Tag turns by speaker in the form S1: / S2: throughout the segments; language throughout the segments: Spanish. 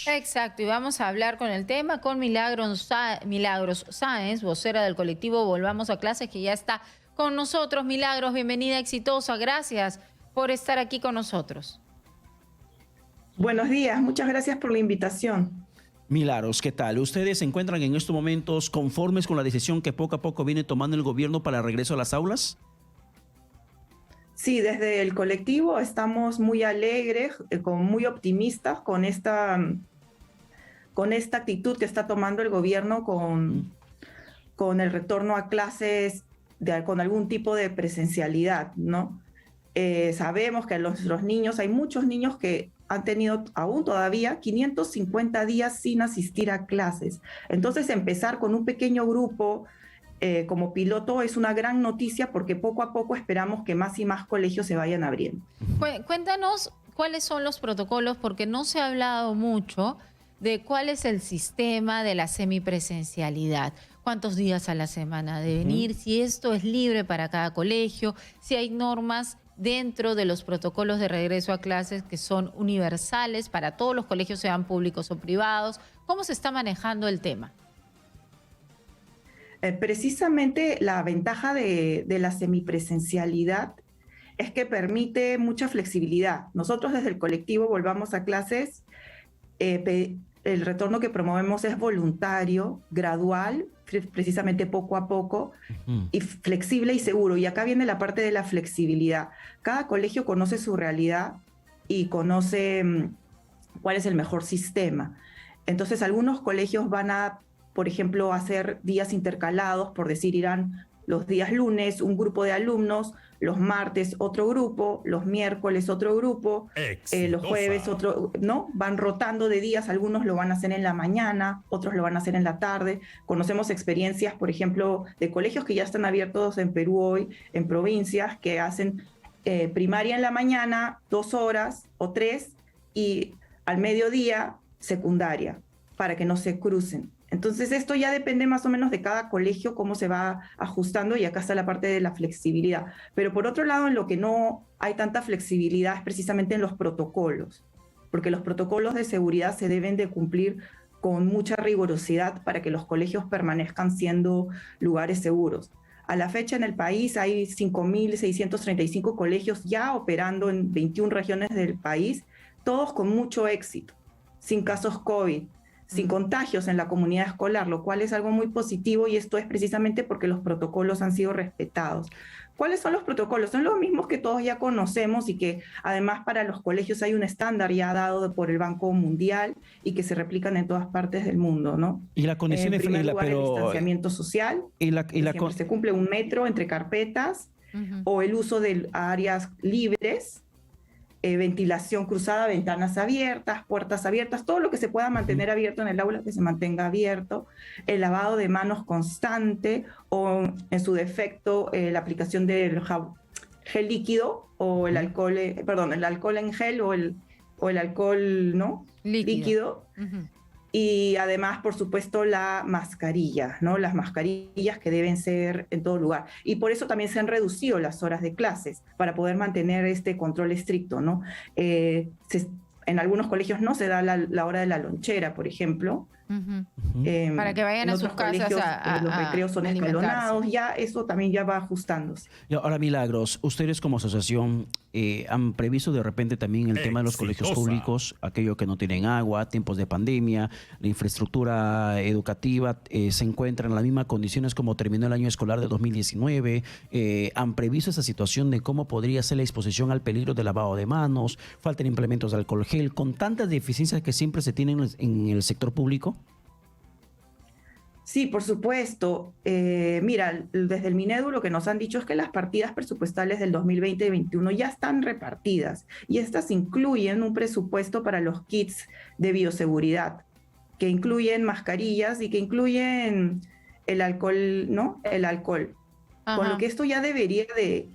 S1: Exacto, y vamos a hablar con el tema con Milagros Sáenz, vocera del colectivo Volvamos a Clases, que ya está con nosotros. Milagros, bienvenida, exitosa. Gracias por estar aquí con nosotros.
S2: Buenos días, muchas gracias por la invitación.
S3: Milagros, ¿qué tal? ¿Ustedes se encuentran en estos momentos conformes con la decisión que poco a poco viene tomando el gobierno para el regreso a las aulas?
S2: Sí, desde el colectivo estamos muy alegres, muy optimistas con esta actitud que está tomando el gobierno con el retorno a clases con algún tipo de presencialidad, ¿no? Sabemos que los niños, hay muchos niños que han tenido aún todavía 550 días sin asistir a clases. Entonces, empezar con un pequeño grupo como piloto es una gran noticia porque poco a poco esperamos que más y más colegios se vayan abriendo.
S1: Cuéntanos cuáles son los protocolos, porque no se ha hablado mucho de cuál es el sistema de la semipresencialidad. ¿Cuántos días a la semana deben ir? Si esto es libre para cada colegio, si hay normas dentro de los protocolos de regreso a clases que son universales para todos los colegios, sean públicos o privados. ¿Cómo se está manejando el tema?
S2: Precisamente la ventaja de la semipresencialidad es que permite mucha flexibilidad. Nosotros desde el colectivo Volvamos a Clases, el retorno que promovemos es voluntario, gradual, precisamente poco a poco, y flexible y seguro. Y acá viene la parte de la flexibilidad. Cada colegio conoce su realidad y conoce cuál es el mejor sistema. Entonces, algunos colegios van a, por ejemplo, hacer días intercalados, por decir, irán los días lunes un grupo de alumnos, los martes otro grupo, los miércoles otro grupo, los jueves otro, ¿no? Van rotando de días, algunos lo van a hacer en la mañana, otros lo van a hacer en la tarde. Conocemos experiencias, por ejemplo, de colegios que ya están abiertos en Perú hoy, en provincias, que hacen primaria en la mañana, 2 horas o 3, y al mediodía secundaria, para que no se crucen. Entonces, esto ya depende más o menos de cada colegio, cómo se va ajustando, y acá está la parte de la flexibilidad. Pero por otro lado, en lo que no hay tanta flexibilidad es precisamente en los protocolos, porque los protocolos de seguridad se deben de cumplir con mucha rigurosidad para que los colegios permanezcan siendo lugares seguros. A la fecha en el país hay 5.635 colegios ya operando en 21 regiones del país, todos con mucho éxito, sin casos COVID, sin contagios en la comunidad escolar, lo cual es algo muy positivo, y esto es precisamente porque los protocolos han sido respetados. ¿Cuáles son los protocolos? Son los mismos que todos ya conocemos y que además para los colegios hay un estándar ya dado por el Banco Mundial y que se replican en todas partes del mundo, ¿no?
S3: Y la condición
S2: en primer lugar, el distanciamiento social, se cumple 1 metro entre carpetas, o el uso de áreas libres, ventilación cruzada, ventanas abiertas, puertas abiertas, todo lo que se pueda mantener abierto en el aula que se mantenga abierto, el lavado de manos constante, o en su defecto la aplicación del gel líquido o el alcohol, el alcohol en gel o el alcohol, ¿no? líquido. Y además, por supuesto, la mascarilla, ¿no? Las mascarillas que deben ser en todo lugar. Y por eso también se han reducido las horas de clases, para poder mantener este control estricto, ¿no? En algunos colegios no se da la hora de la lonchera, por ejemplo.
S1: Para que vayan a sus casas
S2: los recreos son escalonados, ya eso también ya va ajustándose.
S3: Ahora, Milagros, ustedes como asociación han previsto de repente también el tema de los colegios públicos, aquellos que no tienen agua, tiempos de pandemia, la infraestructura educativa se encuentra en las mismas condiciones como terminó el año escolar de 2019. Han previsto esa situación de cómo podría ser la exposición al peligro de lavado de manos, falta de implementos de alcohol gel, con tantas deficiencias que siempre se tienen en el sector público.
S2: Sí, por supuesto. Mira, desde el Minedu lo que nos han dicho es que las partidas presupuestales del 2020 y 2021 ya están repartidas, y estas incluyen un presupuesto para los kits de bioseguridad, que incluyen mascarillas y que incluyen el alcohol, ¿no? El alcohol. Con lo que esto ya debería de,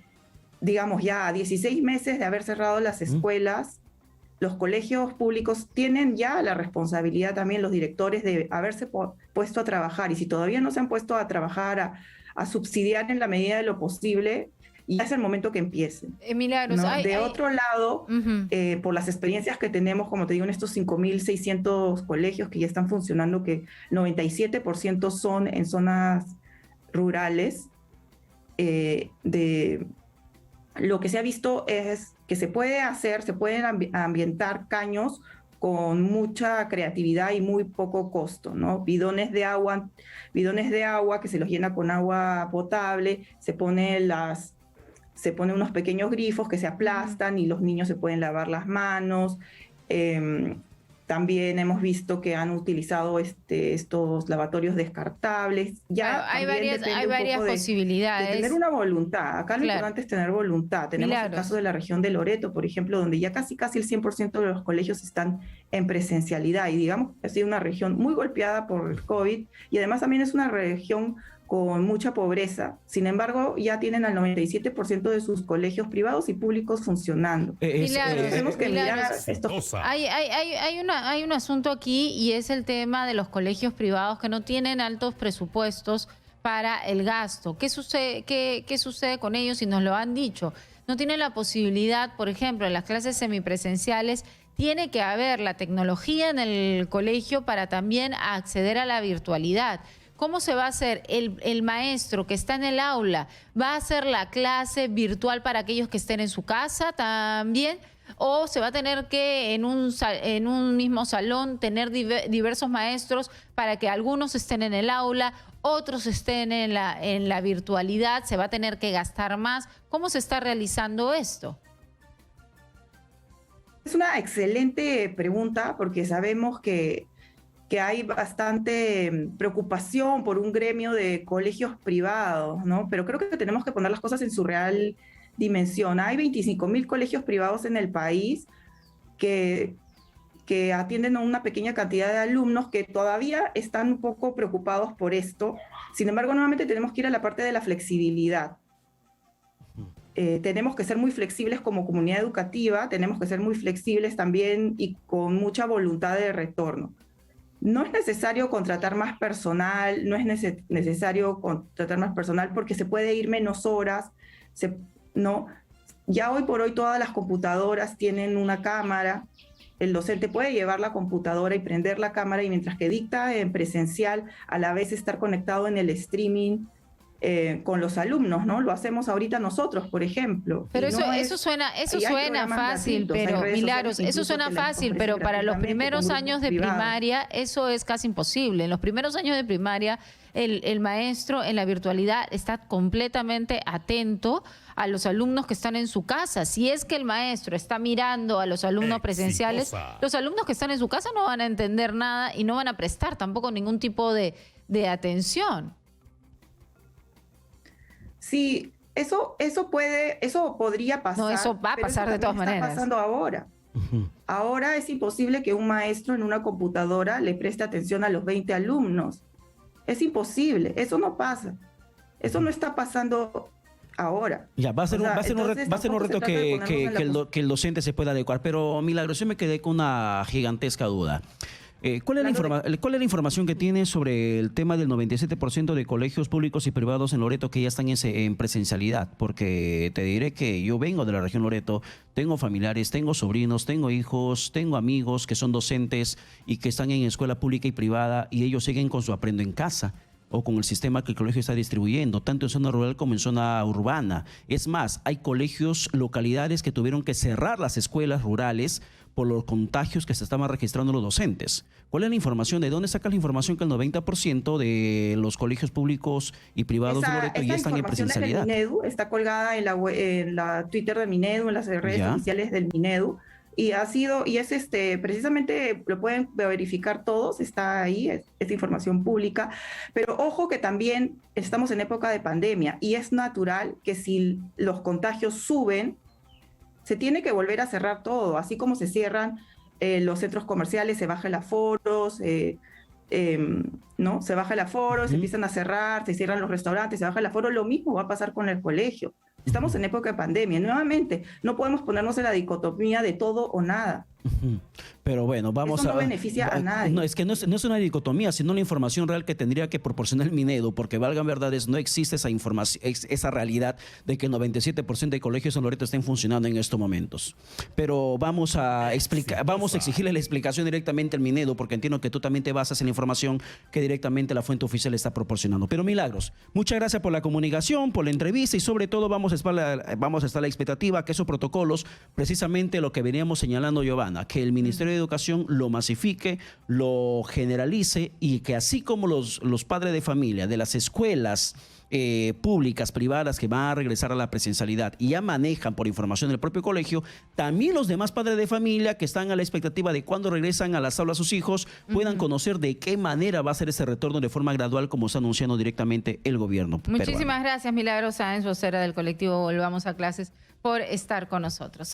S2: digamos, ya a 16 meses de haber cerrado las escuelas, los colegios públicos tienen ya la responsabilidad también, los directores, de haberse puesto a trabajar, y si todavía no se han puesto a trabajar, a subsidiar en la medida de lo posible y es el momento que empiecen.
S1: Milagros,
S2: ¿No? De otro lado, por las experiencias que tenemos, como te digo, en estos 5.600 colegios que ya están funcionando, que 97% son en zonas rurales, lo que se ha visto es que se pueden ambientar caños con mucha creatividad y muy poco costo, ¿no? Bidones de agua que se los llena con agua potable, se pone unos pequeños grifos que se aplastan y los niños se pueden lavar las manos. También hemos visto que han utilizado estos lavatorios descartables. Ya
S1: hay varias posibilidades.
S2: De tener una voluntad. Acá lo
S1: Claro.
S2: importante es tener voluntad. Tenemos
S1: Milagros.
S2: el caso de la región de Loreto, por ejemplo, donde ya casi el 100% de los colegios están en presencialidad. Y digamos que ha sido una región muy golpeada por el COVID y además también es una región con mucha pobreza. Sin embargo, ya tienen al 97% de sus colegios privados y públicos funcionando. Tenemos que mirar esto.
S1: Hay un asunto aquí y es el tema de los colegios privados que no tienen altos presupuestos para el gasto. ¿Qué sucede con ellos? Y nos lo han dicho. No tienen la posibilidad, por ejemplo, en las clases semipresenciales, tiene que haber la tecnología en el colegio para también acceder a la virtualidad. ¿Cómo se va a hacer? El maestro que está en el aula va a hacer la clase virtual para aquellos que estén en su casa también, o se va a tener que en un mismo salón tener diversos maestros para que algunos estén en el aula, otros estén en la virtualidad, se va a tener que gastar más. ¿Cómo se está realizando esto?
S2: Es una excelente pregunta porque sabemos que hay bastante preocupación por un gremio de colegios privados, ¿no? Pero creo que tenemos que poner las cosas en su real dimensión. Hay 25.000 colegios privados en el país que atienden a una pequeña cantidad de alumnos que todavía están un poco preocupados por esto. Sin embargo, nuevamente tenemos que ir a la parte de la flexibilidad. Tenemos que ser muy flexibles como comunidad educativa, tenemos que ser muy flexibles también y con mucha voluntad de retorno. No es necesario contratar más personal, no es necesario contratar más personal porque se puede ir menos horas, ¿no? Ya hoy por hoy todas las computadoras tienen una cámara, el docente puede llevar la computadora y prender la cámara y mientras que dicta en presencial, a la vez estar conectado en el streaming con los alumnos, ¿no? Lo hacemos ahorita nosotros, por ejemplo.
S1: Pero eso suena fácil, pero Milagros, eso suena fácil, pero para los primeros años de primaria eso es casi imposible. En los primeros años de primaria el maestro en la virtualidad está completamente atento a los alumnos que están en su casa. Si es que el maestro está mirando a los alumnos presenciales, los alumnos que están en su casa no van a entender nada y no van a prestar tampoco ningún tipo de atención.
S2: Sí, eso podría pasar.
S1: No, eso va a pasar de todas maneras.
S2: Está pasando ahora. Ahora es imposible que un maestro en una computadora le preste atención a los 20 alumnos. Es imposible, eso no pasa. Eso no está pasando ahora.
S3: Ya, va a ser un reto que el docente se pueda adecuar. Pero, Milagros, yo me quedé con una gigantesca duda. ¿Cuál es la información que tienes sobre el tema del 97% de colegios públicos y privados en Loreto que ya están en presencialidad? Porque te diré que yo vengo de la región Loreto, tengo familiares, tengo sobrinos, tengo hijos, tengo amigos que son docentes y que están en escuela pública y privada y ellos siguen con su aprendo en casa o con el sistema que el colegio está distribuyendo, tanto en zona rural como en zona urbana. Es más, hay colegios, localidades que tuvieron que cerrar las escuelas rurales por los contagios que se estaban registrando los docentes. ¿Cuál es la información? ¿De dónde sacas la información que el 90% de los colegios públicos y privados de Loreto ya están en presencialidad?
S2: Del Minedu, está colgada en la Twitter del Minedu, en las redes oficiales del Minedu. Y es precisamente lo pueden verificar todos, está ahí, es información pública. Pero ojo que también estamos en época de pandemia y es natural que si los contagios suben, se tiene que volver a cerrar todo, así como se cierran los centros comerciales, se baja el aforo, ¿no? Se baja el aforo, se empiezan a cerrar, se cierran los restaurantes, se baja el aforo, lo mismo va a pasar con el colegio. Estamos en época de pandemia. Nuevamente, no podemos ponernos en la dicotomía de todo o nada.
S3: Pero bueno, vamos
S2: Eso no
S3: a...
S2: beneficia a nadie.
S3: No, es que no es una dicotomía, sino la información real que tendría que proporcionar el Minedu, porque valgan verdades, no existe esa información, esa realidad de que el 97% de colegios en Loreto estén funcionando en estos momentos. Pero vamos a explicar, vamos a exigirle la explicación directamente al Minedu, porque entiendo que tú también te basas en la información que directamente la fuente oficial está proporcionando. Pero Milagros, muchas gracias por la comunicación, por la entrevista y sobre todo vamos a estar a la expectativa que esos protocolos, precisamente lo que veníamos señalando Giovanna, que el Ministerio de Educación lo masifique, lo generalice y que así como los padres de familia de las escuelas públicas, privadas que van a regresar a la presencialidad y ya manejan por información del propio colegio, también los demás padres de familia que están a la expectativa de cuando regresan a las aulas sus hijos puedan conocer de qué manera va a ser ese retorno de forma gradual como está anunciando directamente el gobierno peruano.
S1: Muchísimas gracias, Milagros Sáenz, vocera del colectivo Volvamos a Clases, por estar con nosotros.